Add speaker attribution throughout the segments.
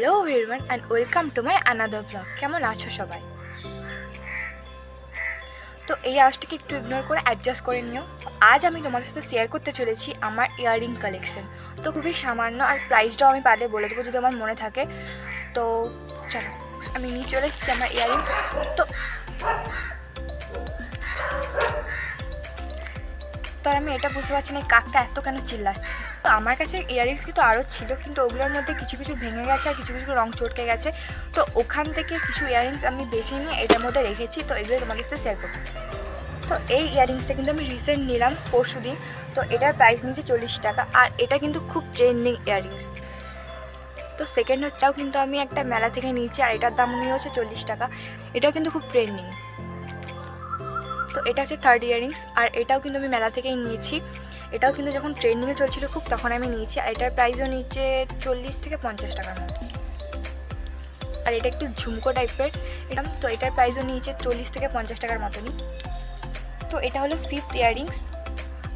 Speaker 1: Hello everyone and welcome to my another blog. কেমন আছো সবাই? তো এই আওয়াজটাকে একটু ইগনোর করে অ্যাডজাস্ট করে নিও। আজ আমি তোমাদের সাথে শেয়ার করতে চলেছি আমার ইয়াররিং কালেকশন। তো খুবই সামান্য, আর প্রাইসটাও আমি পারলে বলে দেবো যদি আমার মনে থাকে। তো চলো, আমি নিয়ে চলে এসেছি আমার ইয়াররিং। তো আমি এটা বুঝতে পারছি না কাকটা এত কেন চিল্লাচ্ছে। তো আমার কাছে ইয়াররিংস কিন্তু আরও ছিল, কিন্তু ওগুলোর মধ্যে কিছু কিছু ভেঙে গেছে আর কিছু কিছু রং চটকে গেছে। তো ওখান থেকে কিছু ইয়াররিংস আমি বেছে নিয়ে এটার মধ্যে রেখেছি, তো এগুলো তোমাদের সাথে শেয়ার করবো। তো এই ইয়াররিংসটা কিন্তু আমি রিসেন্ট নিলাম পরশু দিন। তো এটার প্রাইস নিচ্ছে 40 টাকা, আর এটা কিন্তু খুব ট্রেন্ডিং ইয়াররিংস। তো সেকেন্ড হচ্ছেও কিন্তু আমি একটা মেলা থেকে নিয়েছি, আর এটার দাম নিয়ে হচ্ছে 40 টাকা। এটাও কিন্তু খুব ট্রেন্ডিং। তো এটা হচ্ছে থার্ড ইয়াররিংস, আর এটাও কিন্তু আমি মেলা থেকেই নিয়েছি। এটাও কিন্তু যখন ট্রেন্ডিংয়ে চলছিল খুব, তখন আমি নিয়েছি। আর এটার প্রাইসও নিচ্ছে 40 থেকে 50 টাকার মতো। আর এটা একটু ঝুমকো টাইপের এটা, তো এটার প্রাইসও নিয়েছে 40 থেকে 50 টাকার মতনই। তো এটা হলো ফিফথ ইয়াররিংস।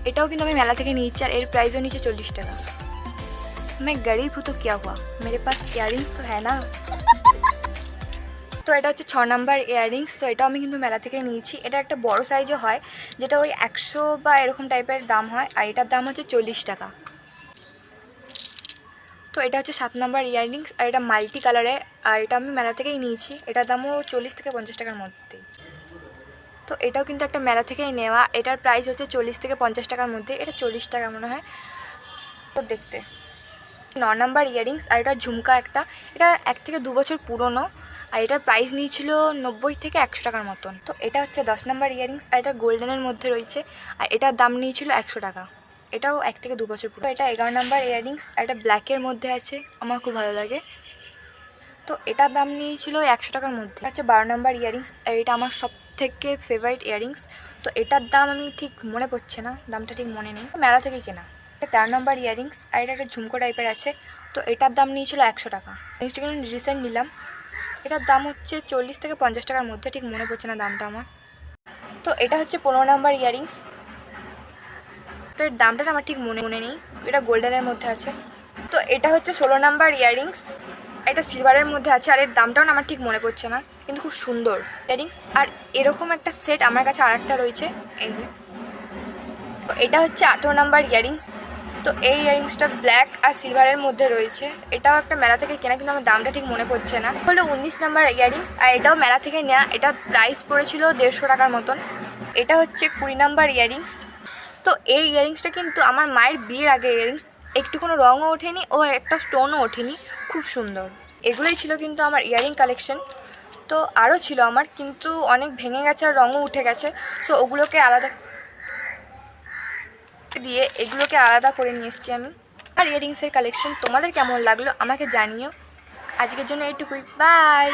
Speaker 1: এটাও কিন্তু আমি মেলা থেকে নিয়েছি, আর এর প্রাইসও নিচ্ছে 40 টাকা। मैं गरीब हूँ तो क्या हुआ, मेरे पास ইয়াররিংস তো হ্যাঁ না। তো এটা হচ্ছে 6 নাম্বার ইয়াররিংস। তো এটাও আমি কিন্তু মেলা থেকে নিয়েছি। এটা একটা বড় সাইজও হয়, যেটা ওই 100 বা এরকম টাইপের দাম হয়, আর এটার দাম হচ্ছে 40 টাকা। তো এটা হচ্ছে 7 নাম্বার ইয়াররিংস, আর এটা মাল্টি কালারের, আর এটা আমি মেলা থেকেই নিয়েছি। এটার দামও 40 থেকে 50 টাকার মধ্যেই। তো এটাও কিন্তু একটা মেলা থেকেই নেওয়া। এটার প্রাইস হচ্ছে 40 থেকে 50 টাকার মধ্যে। এটা 40 টাকা মনে হয়। তো দেখতে 9 নাম্বার ইয়াররিংস, আর এটা ঝুমকা একটা। এটা 1 থেকে 2 বছর পুরনো, আর এটার প্রাইস নিয়েছিল 90 থেকে 100 টাকার মতন। তো এটা হচ্ছে 10 নাম্বার ইয়াররিংস, আর এটা গোল্ডেনের মধ্যে রয়েছে, আর এটার দাম নিয়েছিল 100 টাকা। এটাও 1 থেকে 2 বছর পুরো। এটা 11 নাম্বার ইয়াররিংস, আর এটা ব্ল্যাকের মধ্যে আছে, আমার খুব ভালো লাগে। তো এটার দাম নিয়েছিল 100 টাকার মধ্যে। হচ্ছে 12 নাম্বার ইয়াররিংস, আর এটা আমার সব থেকে ফেভারিট ইয়াররিংস। তো এটার দাম আমি ঠিক মনে পড়ছে না, দামটা ঠিক মনে নেই, মেলা থেকে কেনা। 13 নাম্বার ইয়াররিংস, আর এটা একটা ঝুমকো টাইপের আছে। তো এটার দাম নিয়েছিল 100 টাকা। জিনিসটা কিন্তু রিসেন্ট নিলাম। এটার দাম হচ্ছে 40 থেকে 50 টাকার মধ্যে, ঠিক মনে পড়ছে না দামটা আমার। তো এটা হচ্ছে 15 নাম্বার ইয়াররিংস। তো এর দামটা আমার ঠিক মনে নেই। এটা গোল্ডেনের মধ্যে আছে। তো এটা হচ্ছে 16 নাম্বার ইয়াররিংস। এটা সিলভারের মধ্যে আছে, আর এর দামটাও আমার ঠিক মনে পড়ছে না, কিন্তু খুব সুন্দর ইয়াররিংস। আর এরকম একটা সেট আমার কাছে আরেকটা রয়েছে, এই যে। তো এটা হচ্ছে 18 নাম্বার ইয়াররিংস। তো এই ইয়াররিংসটা ব্ল্যাক আর সিলভারের মধ্যে রয়েছে। এটাও একটা মেলা থেকে কেনা, কিন্তু আমার দামটা ঠিক মনে পড়ছে না। হলো 19 নাম্বার ইয়াররিংস, আর এটাও মেলা থেকে নেওয়া। এটা প্রাইস পড়েছিল 150 টাকার মতন। এটা হচ্ছে 20 নাম্বার ইয়াররিংস। তো এই ইয়াররিংসটা কিন্তু আমার মায়ের বিয়ের আগে ইয়াররিংস। একটু কোনো রঙও ওঠেনি, ও একটা স্টোনও ওঠেনি, খুব সুন্দর। এগুলোই ছিল কিন্তু আমার ইয়াররিং কালেকশন। তো আরও ছিল আমার, কিন্তু অনেক ভেঙে গেছে আর রঙও উঠে গেছে। সো ওগুলোকে আলাদা দিয়ে এগুলোকে আলাদা করে নিয়ে এসেছি আমি। আর ইয়াররিংসের কালেকশন তোমাদের কেমন লাগলো আমাকে জানিও। আজকের জন্য এইটুকুই, বাই।